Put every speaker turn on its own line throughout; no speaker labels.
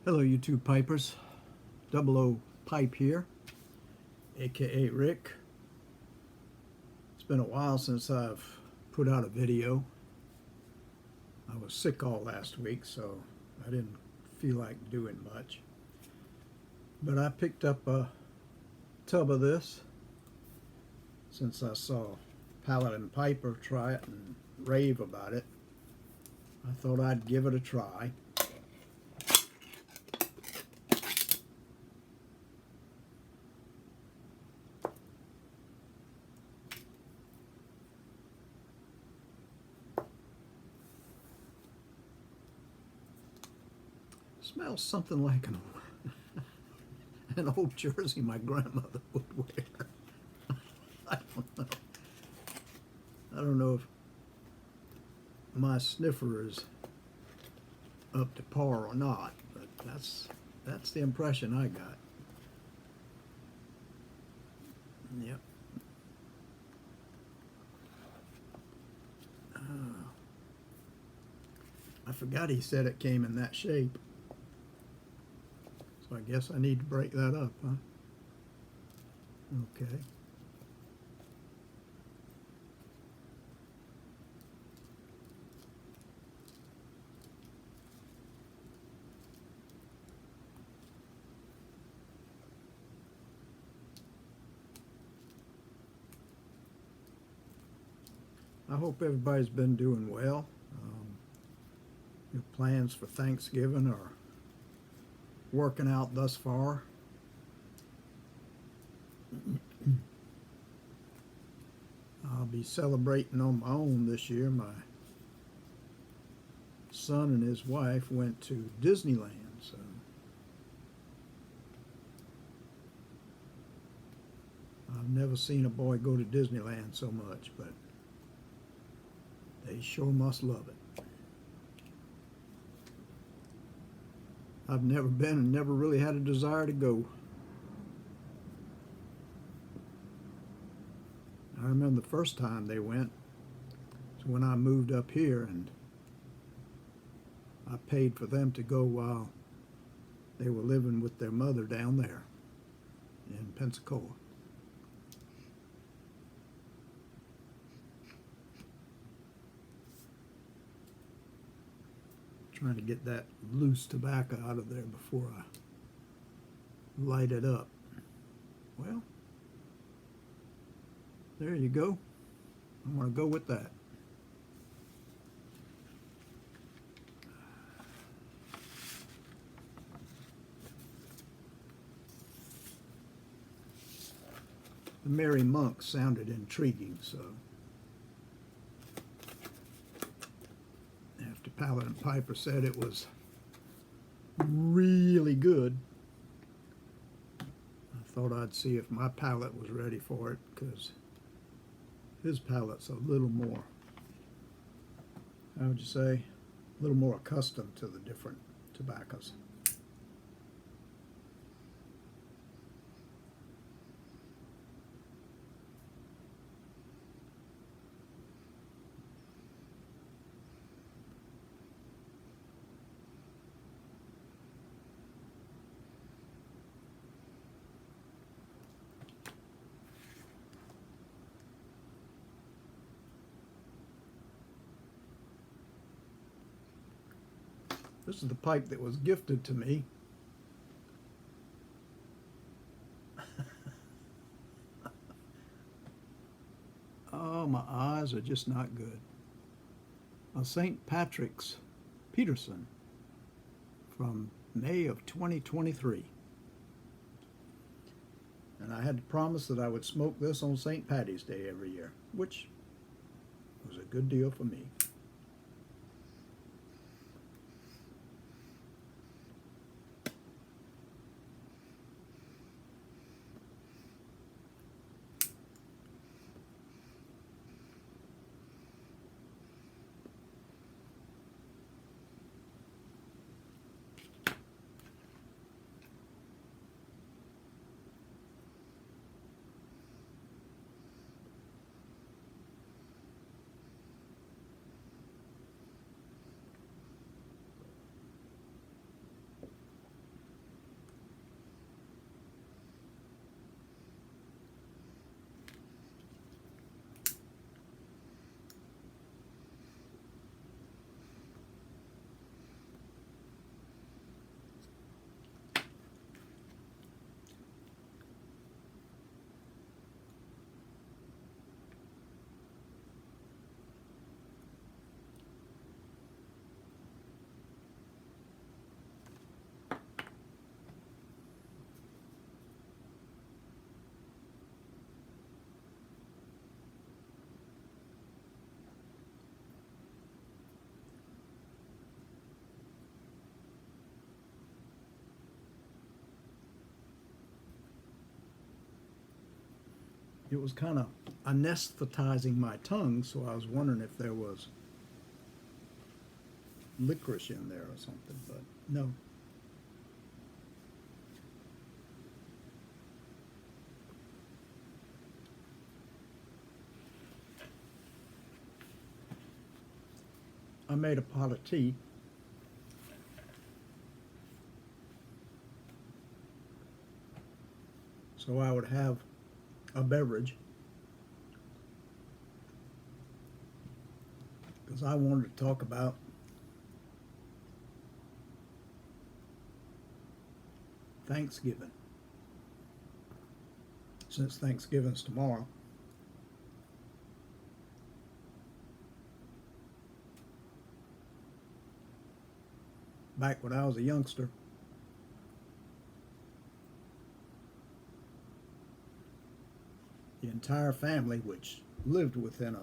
Hello YouTube Pipers, Double O Pipe here, aka Rick. It's been a while since I've put out a video. I was sick all last week, so I didn't feel like doing much. But I picked up a tub of this since I saw Pallet and Piper try it and rave about it. I thought I'd give it a try. Smells something like an old jersey my grandmother would wear. I don't know. I don't know if my sniffer is up to par or not, but that's the impression I got. Yep. I forgot he said it came in that shape. So I guess I need to break that up, huh? Okay. I hope everybody's been doing well. Your plans for Thanksgiving are working out thus far. I'll be celebrating on my own this year. My son and his wife went to Disneyland, so I've never seen a boy go to Disneyland so much, but they sure must love it. I've never been and never really had a desire to go. I remember the first time they went was when I moved up here, and I paid for them to go while they were living with their mother down there in Pensacola. Trying to get that loose tobacco out of there before I light it up. Well, there you go. I'm going to go with that. The Merry Monk sounded intriguing, so after Pallet and Piper said it was really good, I thought I'd see if my palate was ready for it, because his palate's a little more, how would you say, a little more accustomed to the different tobaccos. This is the pipe that was gifted to me. Oh, my eyes are just not good. A St. Patrick's Peterson from May of 2023. And I had to promise that I would smoke this on St. Patty's Day every year, which was a good deal for me. it was kind of anesthetizing my tongue, so I was wondering if there was licorice in there or something, but no. I made a pot of tea. So I would have a beverage because I wanted to talk about Thanksgiving. Since Thanksgiving's tomorrow, back when I was a youngster, the entire family, which lived within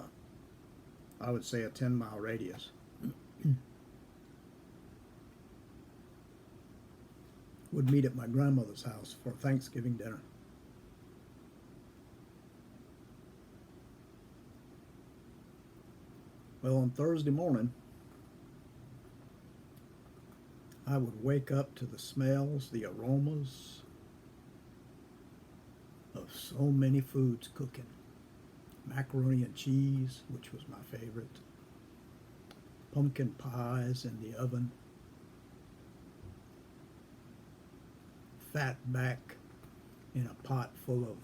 I would say a 10-mile radius, would meet at my grandmother's house for Thanksgiving dinner. Well, on Thursday morning, I would wake up to the smells, the aromas of so many foods cooking. Macaroni and cheese, which was my favorite. Pumpkin pies in the oven. Fat back in a pot full of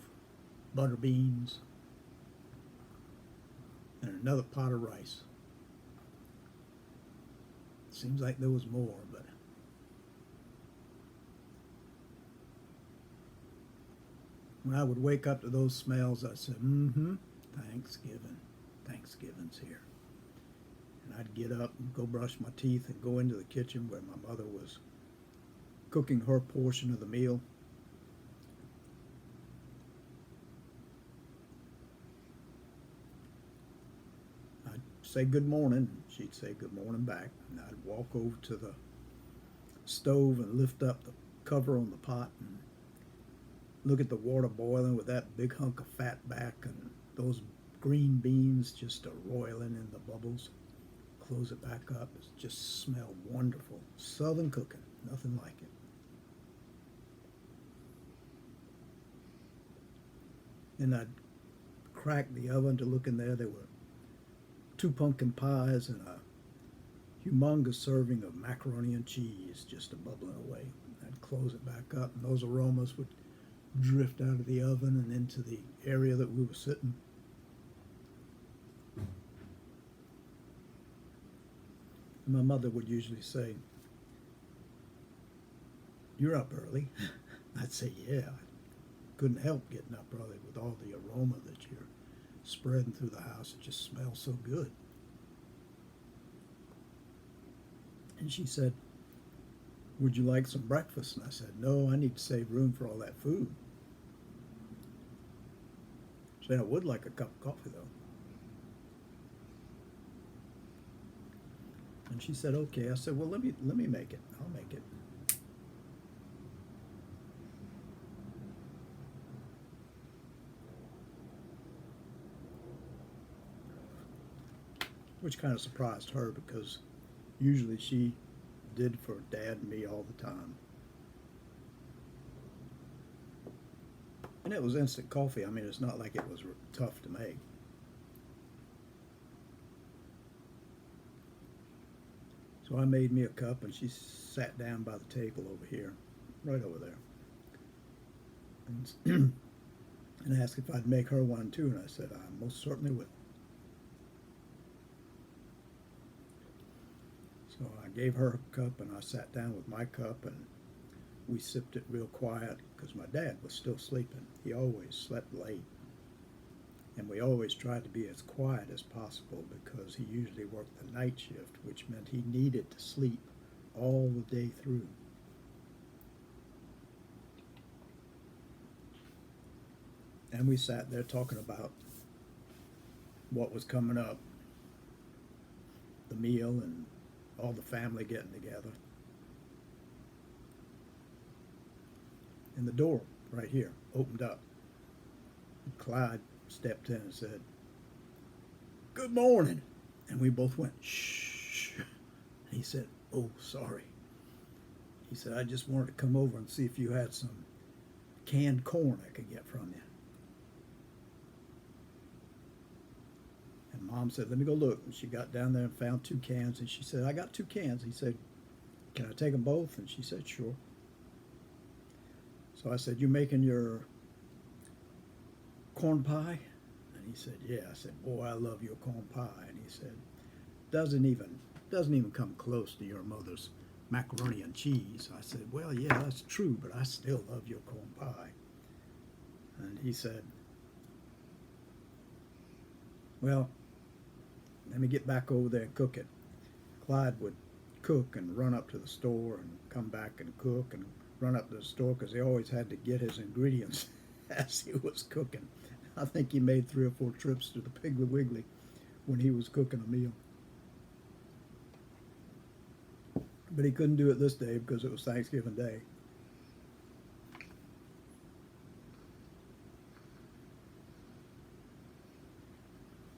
butter beans. And another pot of rice. Seems like there was more, but when I would wake up to those smells, I said, Thanksgiving. Thanksgiving's here. And I'd get up and go brush my teeth and go into the kitchen where my mother was cooking her portion of the meal. I'd say good morning, and she'd say good morning back. And I'd walk over to the stove and lift up the cover on the pot and look at the water boiling with that big hunk of fat back and those green beans just roiling in the bubbles. Close it back up. It just smelled wonderful. Southern cooking, nothing like it. And I'd crack the oven to look in there. There were 2 pumpkin pies and a humongous serving of macaroni and cheese just bubbling away. I'd close it back up, and those aromas would drift out of the oven and into the area that we were sitting. And my mother would usually say, "You're up early." I'd say, "Yeah." I couldn't help getting up early with all the aroma that you're spreading through the house. It just smells so good. And she said, "Would you like some breakfast?" And I said, "No, I need to save room for all that food." She said, "I would like a cup of coffee, though." And she said, "Okay." I said, "Well, let me make it. I'll make it." Which kind of surprised her because usually she did for Dad and me all the time. And it was instant coffee. I mean, it's not like it was tough to make. So I made me a cup, and she sat down by the table over here, right over there, and, and asked if I'd make her one too, and I said, "I most certainly will." So I gave her a cup, and I sat down with my cup, and we sipped it real quiet because my dad was still sleeping. He always slept late. And we always tried to be as quiet as possible because he usually worked the night shift, which meant he needed to sleep all the day through. And we sat there talking about what was coming up, the meal and all the family getting together. And the door right here opened up. Clyde stepped in and said, "Good morning." And we both went, "Shh." And he said, "Oh, sorry." He said, "I just wanted to come over and see if you had some canned corn I could get from you." And Mom said, "Let me go look." And she got down there and found 2 cans. And she said, "I got 2 cans." He said, "Can I take them both?" And she said, "Sure." So I said, "You making your corn pie?" And he said, "Yeah." I said, "Boy, I love your corn pie." And he said, doesn't even come close to your mother's macaroni and cheese." I said, "Well, yeah, that's true, but I still love your corn pie." And he said, "Well, let me get back over there and cook it." Clyde would cook and run up to the store and come back and cook and run up to the store because he always had to get his ingredients as he was cooking. I think he made 3 or 4 trips to the Piggly Wiggly when he was cooking a meal. But he couldn't do it this day because it was Thanksgiving Day.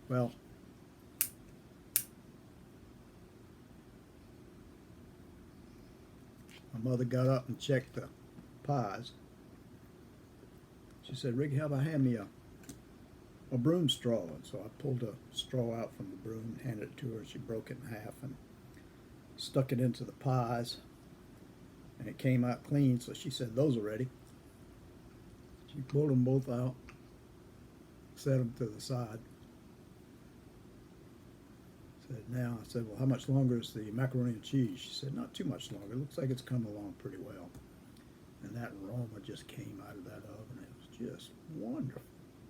Well, my mother got up and checked the pies. She said, "Ricky, how about hand me a broom straw?" And so I pulled a straw out from the broom and handed it to her. She broke it in half and stuck it into the pies, and it came out clean. So she said, "Those are ready." She pulled them both out, set them to the side. Said, "Now," I said, "Well, how much longer is the macaroni and cheese?" She said, "Not too much longer. It looks like it's coming along pretty well." And that aroma just came out of that oven. It was just wonderful.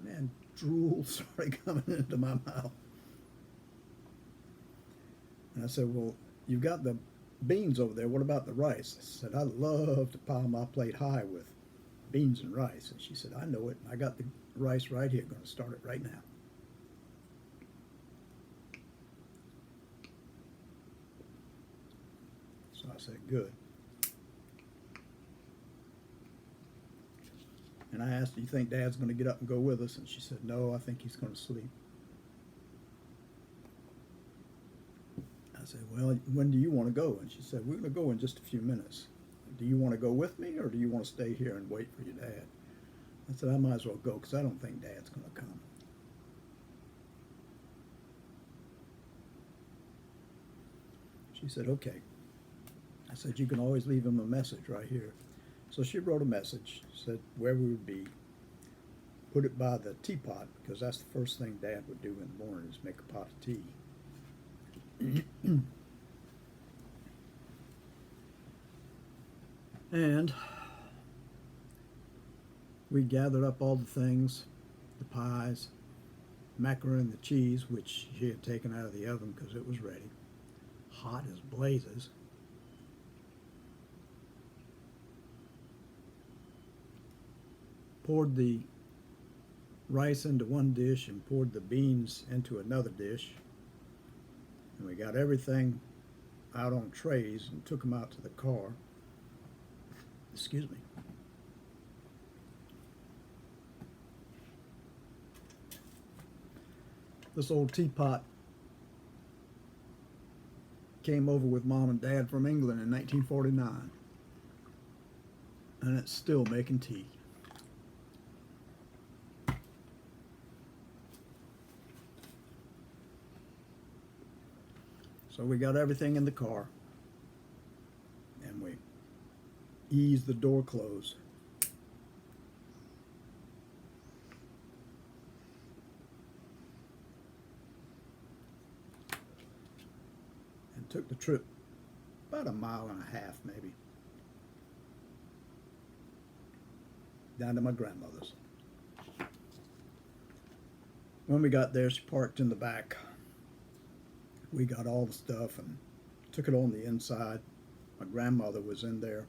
Man, drool started coming into my mouth. And I said, "Well, you've got the beans over there. What about the rice?" I said, "I love to pile my plate high with beans and rice." And she said, "I know it. I got the rice right here. Going to start it right now." So I said, "Good." And I asked, "Do you think Dad's going to get up and go with us?" And she said, "No, I think he's going to sleep." I said, "Well, when do you want to go?" And she said, "We're going to go in just a few minutes. Do you want to go with me, or do you want to stay here and wait for your dad?" I said, "I might as well go because I don't think Dad's going to come." She said, "Okay." I said, "You can always leave him a message right here." So she wrote a message, said where we would be, put it by the teapot because that's the first thing Dad would do in the morning is make a pot of tea. And we gathered up all the things, the pies, macaroni and the cheese, which she had taken out of the oven because it was ready, hot as blazes. Poured the rice into one dish and poured the beans into another dish. And we got everything out on trays and took them out to the car. Excuse me. This old teapot came over with Mom and Dad from England in 1949. And it's still making tea. So we got everything in the car, and we eased the door closed. And took the trip about a mile and a half maybe, down to my grandmother's. When we got there, she parked in the back. We got all the stuff and took it on the inside. My grandmother was in there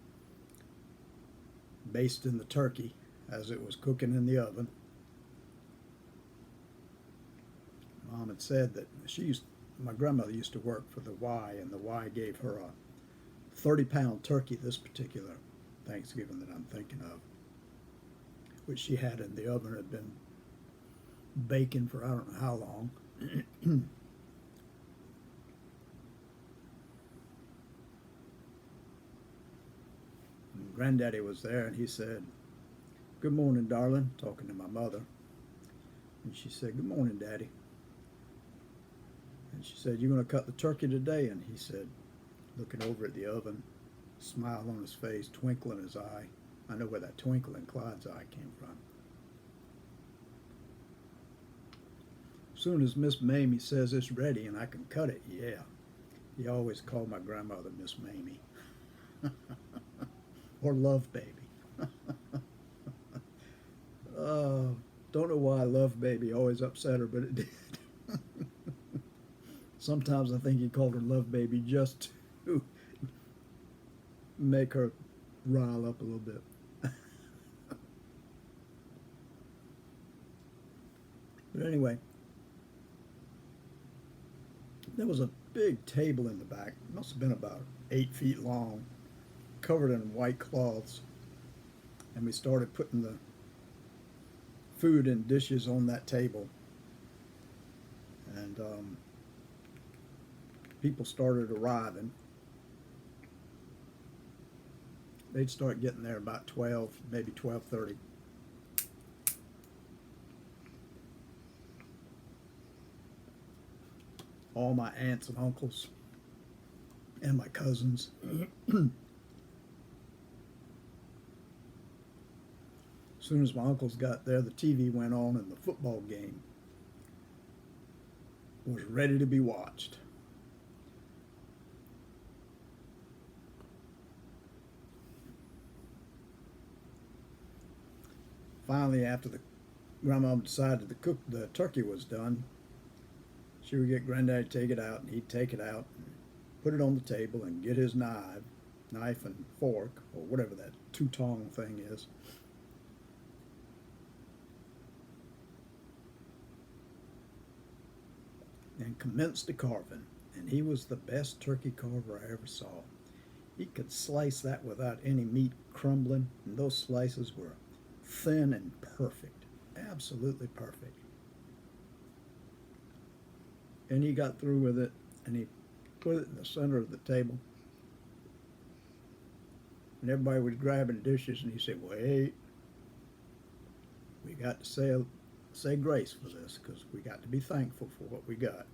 basting the turkey as it was cooking in the oven. Mom had said that my grandmother used to work for the Y, and the Y gave her a 30-pound turkey this particular Thanksgiving that I'm thinking of, which she had in the oven. Had been baking for I don't know how long. And Granddaddy was there, and he said, "Good morning, darling," talking to my mother. And she said, "Good morning, Daddy." And she said, "You going to cut the turkey today?" And he said, looking over at the oven, smile on his face, twinkle in his eye. I know where that twinkle in Clyde's eye came from. As soon as Miss Mamie says it's ready and I can cut it, yeah. He always called my grandmother Miss Mamie. Or Love Baby. Don't know why Love Baby always upset her, but it did. Sometimes I think he called her Love Baby just to make her rile up a little bit. But anyway, there was a big table in the back. It must have been about 8 feet long, covered in white cloths. And we started putting the food and dishes on that table. And people started arriving. They'd start getting there about 12, maybe 12:30. All my aunts and uncles and my cousins. As soon as my uncles got there, the TV went on and the football game was ready to be watched. Finally, after the grandma decided the turkey was done, she would get Granddaddy to take it out, and he'd take it out and put it on the table and get his knife and fork, or whatever that two-tong thing is. And commenced the carving. And he was the best turkey carver I ever saw. He could slice that without any meat crumbling, and those slices were thin and perfect, absolutely perfect. And he got through with it, and he put it in the center of the table. And everybody was grabbing dishes, and he said, "Wait, we got to say grace for this, because we got to be thankful for what we got."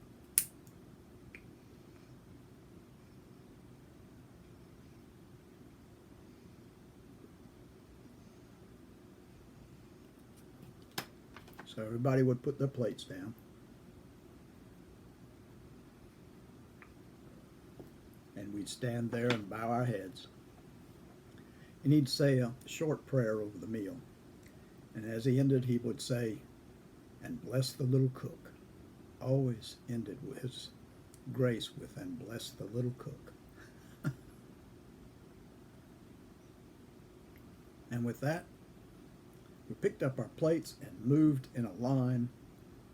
So everybody would put their plates down. And we'd stand there and bow our heads. And he'd say a short prayer over the meal. And as he ended, he would say, "And bless the little cook." Always ended with his grace with, "And bless the little cook." And with that, we picked up our plates and moved in a line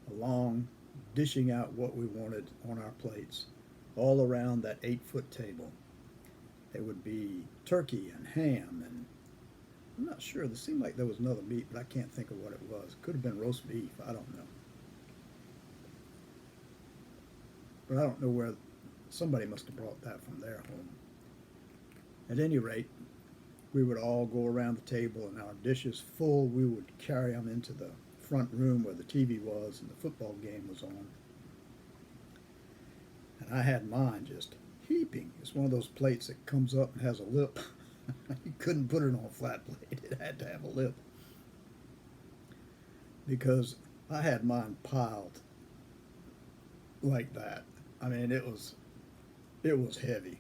along, dishing out what we wanted on our plates, all around that 8-foot table. There would be turkey and ham, and I'm not sure. It seemed like there was another meat, but I can't think of what it was. Could have been roast beef. I don't know. But I don't know where. Somebody must have brought that from their home. At any rate, we would all go around the table, and our dishes full, we would carry them into the front room where the TV was and the football game was on. And I had mine just heaping. It's one of those plates that comes up and has a lip. You couldn't put it on a flat plate. It had to have a lip. Because I had mine piled like that. I mean, it was heavy.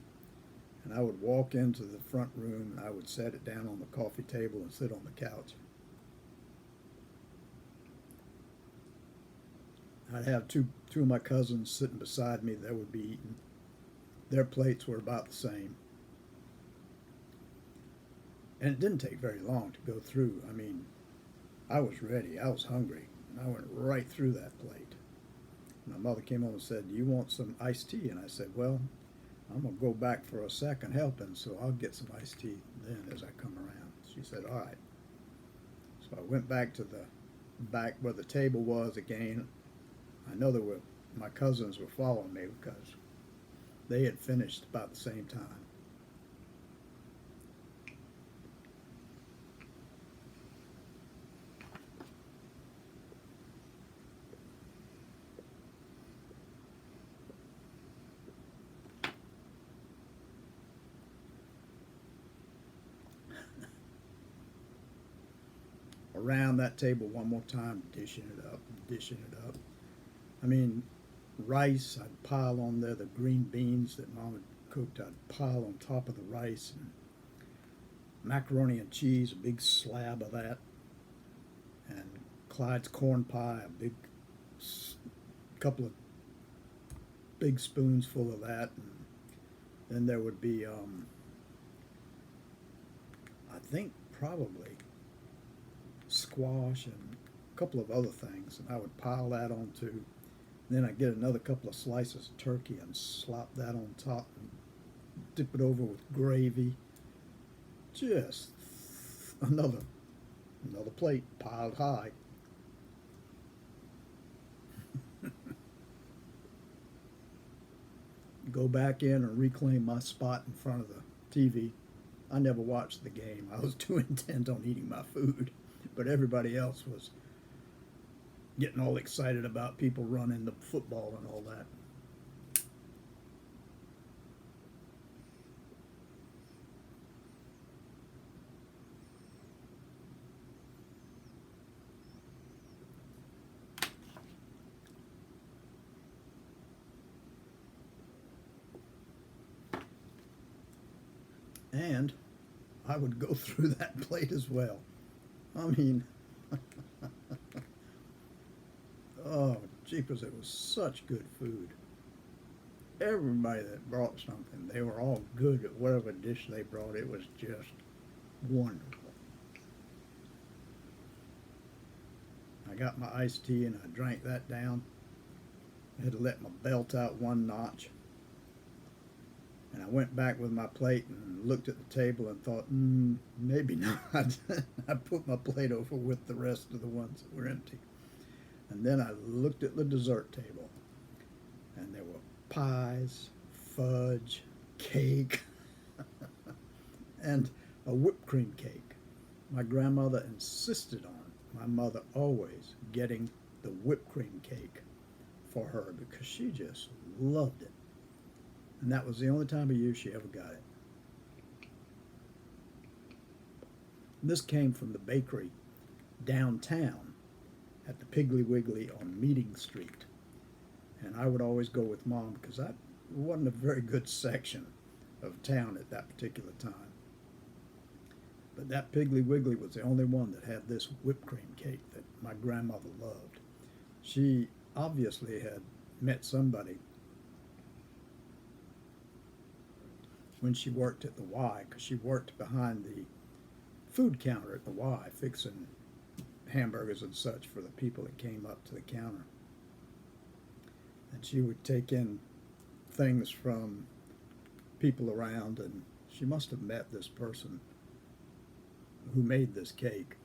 And I would walk into the front room and I would set it down on the coffee table and sit on the couch. I'd have two of my cousins sitting beside me that would be eating. Their plates were about the same. And it didn't take very long to go through. I mean, I was ready. I was hungry. And I went right through that plate. My mother came home and said, "Do you want some iced tea?" And I said, "Well, I'm going to go back for a second helping, so I'll get some iced tea then as I come around." She said, "All right." So I went back to the back where the table was again. I know my cousins were following me because they had finished about the same time. Around that table one more time, dishing it up, dishing it up. I mean, rice, I'd pile on there, the green beans that Mom had cooked, I'd pile on top of the rice, and macaroni and cheese, a big slab of that, and Clyde's corn pie, a big couple of big spoons full of that, and then there would be, I think probably squash and a couple of other things, and I would pile that on too. Then I'd get another couple of slices of turkey and slop that on top and dip it over with gravy. Just another plate piled high. Go back in and reclaim my spot in front of the TV. I never watched the game. I was too intent on eating my food. But everybody else was getting all excited about people running the football and all that. And I would go through that plate as well. I mean, oh, jeepers, it was such good food. Everybody that brought something, they were all good at whatever dish they brought. It was just wonderful. I got my iced tea and I drank that down. I had to let my belt out one notch. And I went back with my plate and looked at the table and thought, maybe not. I put my plate over with the rest of the ones that were empty. And then I looked at the dessert table, and there were pies, fudge, cake, and a whipped cream cake. My grandmother insisted on my mother always getting the whipped cream cake for her because she just loved it. And that was the only time of year she ever got it. This came from the bakery downtown at the Piggly Wiggly on Meeting Street. And I would always go with Mom because that wasn't a very good section of town at that particular time. But that Piggly Wiggly was the only one that had this whipped cream cake that my grandmother loved. She obviously had met somebody when she worked at the Y, because she worked behind the food counter at the Y, fixing hamburgers and such for the people that came up to the counter. And she would take in things from people around, and she must have met this person who made this cake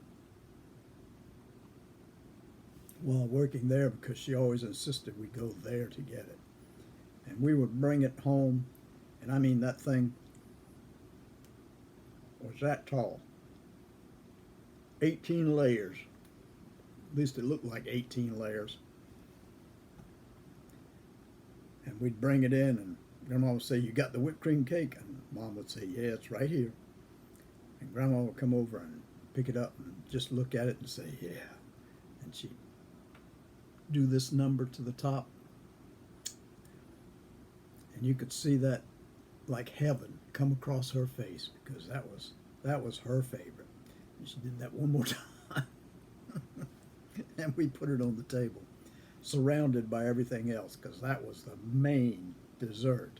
while working there, because she always insisted we go there to get it. And we would bring it home. And I mean, that thing was that tall. 18 layers. At least it looked like 18 layers. And we'd bring it in, and Grandma would say, "You got the whipped cream cake?" And Mom would say, "Yeah, it's right here." And Grandma would come over and pick it up and just look at it and say, "Yeah." And she'd do this number to the top. And you could see that like heaven come across her face, because that was her favorite. And she did that one more time. And we put it on the table, surrounded by everything else, because that was the main dessert.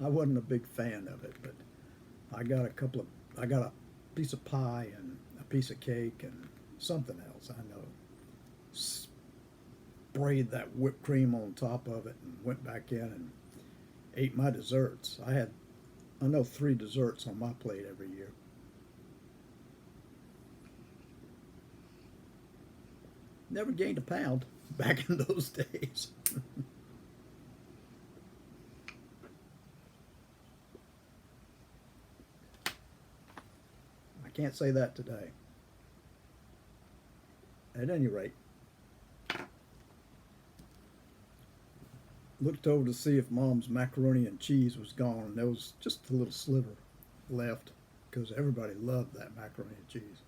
I wasn't a big fan of it, but I got a piece of pie and a piece of cake and something else, I know. Sprayed that whipped cream on top of it and went back in and ate my desserts. I know 3 desserts on my plate every year. Never gained a pound back in those days. I can't say that today. At any rate, looked over to see if Mom's macaroni and cheese was gone, and there was just a little sliver left because everybody loved that macaroni and cheese.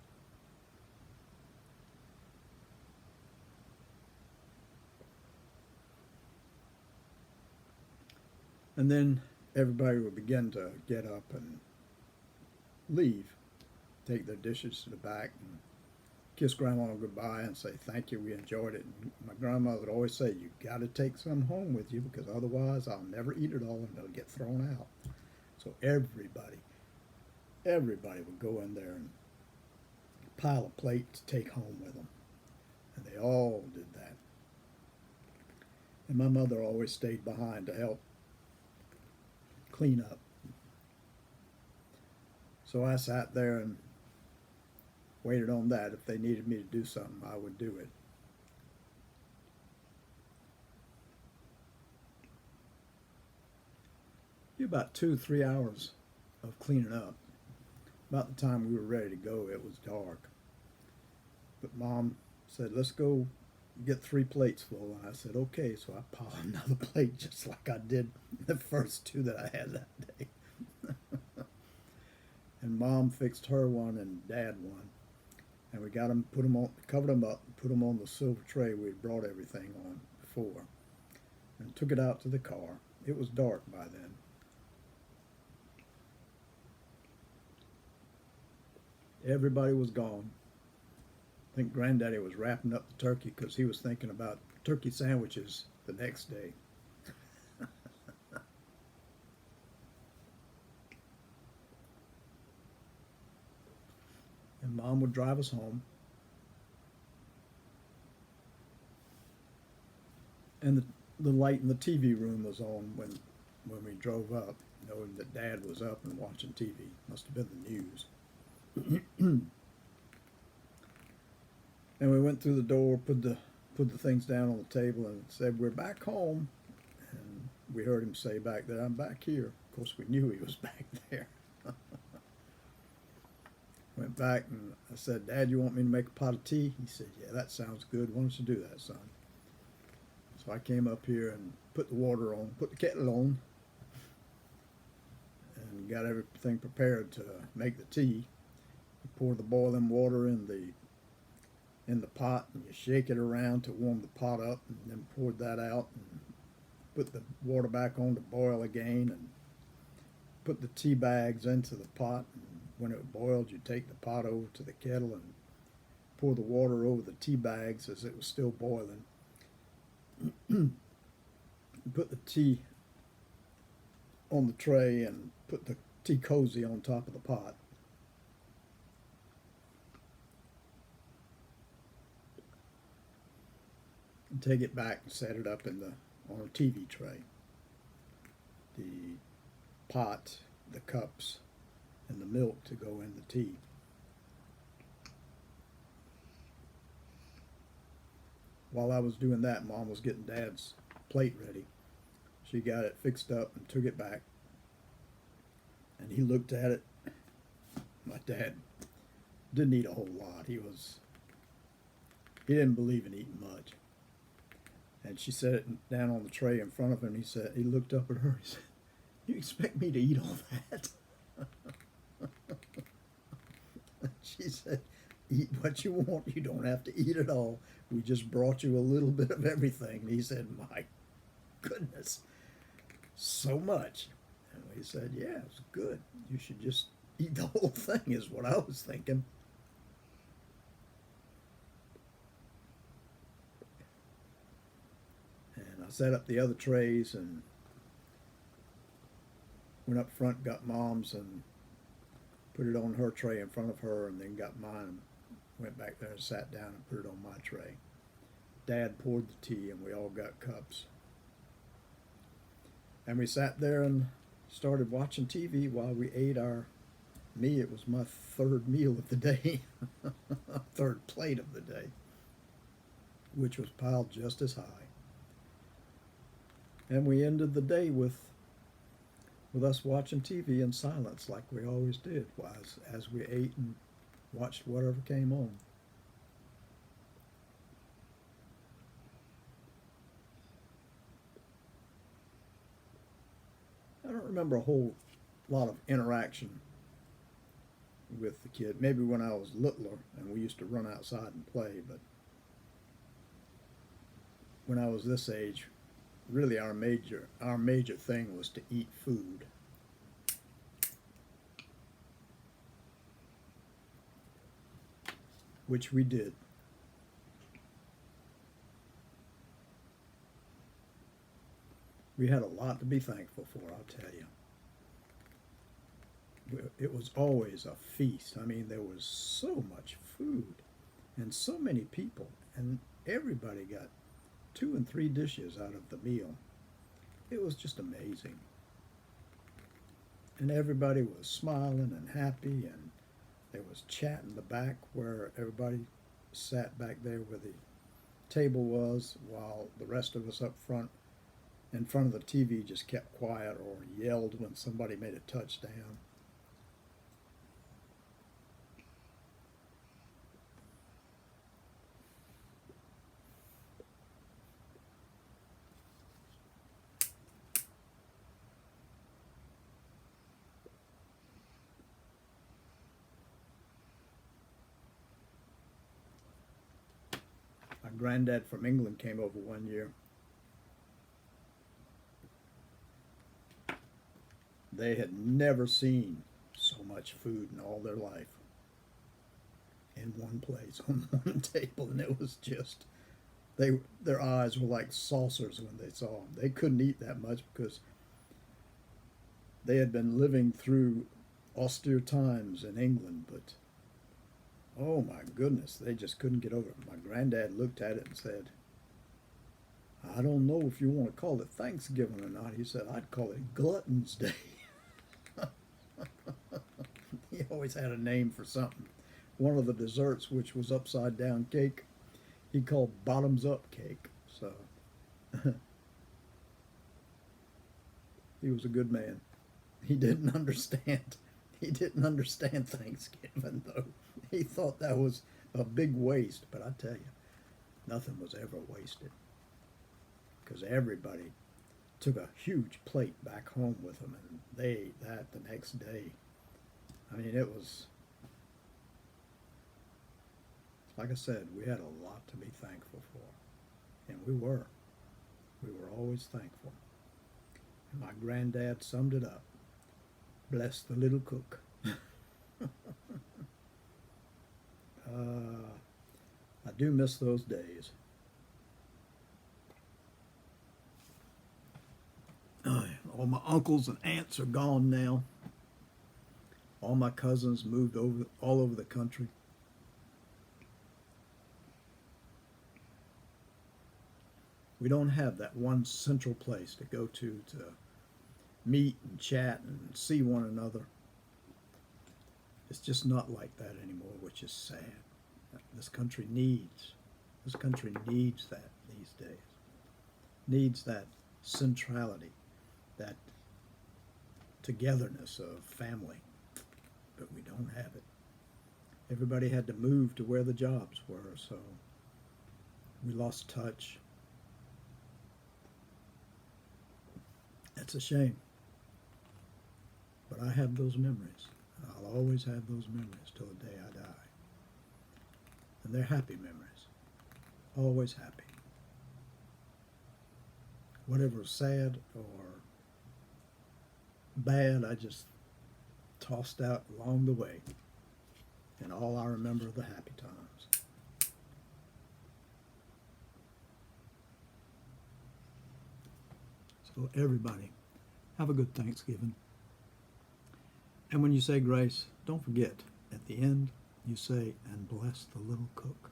And then everybody would begin to get up and leave, take their dishes to the back and kiss Grandma goodbye and say thank you, we enjoyed it. And my grandmother would always say, you got to take some home with you because otherwise I'll never eat it all and it'll get thrown out. So everybody would go in there and pile a plate to take home with them. And they all did that. And my mother always stayed behind to help clean up. So I sat there and waited on that. If they needed me to do something, I would do it. About 2-3 hours of cleaning up. About the time we were ready to go, it was dark. But Mom said, let's go get 3 plates full. And I said, okay. So I piled another plate just like I did the first 2 that I had that day. And Mom fixed her one and Dad one. And we got them, put them on, covered them up, put them on the silver tray we had brought everything on before. And took it out to the car. It was dark by then. Everybody was gone. I think Granddaddy was wrapping up the turkey because he was thinking about turkey sandwiches the next day. And Mom would drive us home. And the light in the TV room was on when we drove up, knowing that Dad was up and watching TV. Must have been the news. And we went through the door, put the things down on the table, and said, "We're back home." And we heard him say back there, "I'm back here." Of course, we knew he was back there. Went back and I said, "Dad, you want me to make a pot of tea?" He said, "Yeah, that sounds good. Why don't you do that, son?" So I came up here and put the water on, put the kettle on, and got everything prepared to make the tea. You pour the boiling water in the pot, and you shake it around to warm the pot up, and then poured that out and put the water back on to boil again, and put the tea bags into the pot. And when it boiled, you take the pot over to the kettle and pour the water over the tea bags as it was still boiling. Put the tea on the tray and put the tea cozy on top of the pot. And take it back and set it up on a TV tray. The pot, the cups, and the milk to go in the tea. While I was doing that, Mom was getting Dad's plate ready. She got it fixed up and took it back. And he looked at it. My dad didn't eat a whole lot. He didn't believe in eating much. And she set it down on the tray in front of him. He looked up at her. He said, "You expect me to eat all that?" She said, "Eat what you want. You don't have to eat it all. We just brought you a little bit of everything." And he said, "My goodness, so much." And we said, "Yeah, it's good. You should just eat the whole thing," is what I was thinking. And I set up the other trays and went up front, got Mom's, and put it on her tray in front of her, and then got mine and went back there and sat down and put it on my tray. Dad poured the tea, and we all got cups. And we sat there and started watching TV while we ate it was my third meal of the day, third plate of the day. which was piled just as high. And we ended the day with us watching TV in silence like we always did, as we ate and watched whatever came on. I don't remember a whole lot of interaction with the kid. Maybe when I was littler and we used to run outside and play, but when I was this age, really our major thing was to eat food. Which we did. We had a lot to be thankful for, I'll tell you. It was always a feast. I mean, there was so much food and so many people, and everybody got 2 and 3 dishes out of the meal. It was just amazing. And everybody was smiling and happy, and there was chat in the back where everybody sat back there where the table was, while the rest of us up front in front of the TV just kept quiet or yelled when somebody made a touchdown. My granddad from England came over one year. They had never seen so much food in all their life in one place on one table, and it was just their eyes were like saucers when they saw them. They couldn't eat that much because they had been living through austere times in England, but oh my goodness, they just couldn't get over it. My granddad looked at it and said, "I don't know if you want to call it Thanksgiving or not." He said, "I'd call it Glutton's Day." He always had a name for something. One of the desserts, which was upside down cake, he called bottoms up cake. So he was a good man. He didn't understand. He didn't understand Thanksgiving, though. He thought that was a big waste. But I tell you, nothing was ever wasted, because everybody took a huge plate back home with them, and they ate that the next day. I mean, it was, like I said, we had a lot to be thankful for, and we were always thankful. And my granddad summed it up: "Bless the little cook." I do miss those days. All my uncles and aunts are gone now. All my cousins moved all over the country. We don't have that one central place to go to meet and chat and see one another. It's just not like that anymore, which is sad. This country needs that these days. Needs that centrality, that togetherness of family. But we don't have it. Everybody had to move to where the jobs were, so we lost touch. It's a shame. But I have those memories. I'll always have those memories till the day I die. And they're happy memories. Always happy. Whatever's sad or bad, I just tossed out along the way. And all I remember are the happy times. So everybody, have a good Thanksgiving. And when you say grace, don't forget, at the end, you say, "And bless the little cook."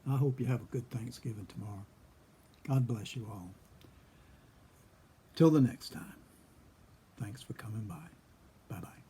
I hope you have a good Thanksgiving tomorrow. God bless you all. Till the next time, thanks for coming by. Bye-bye.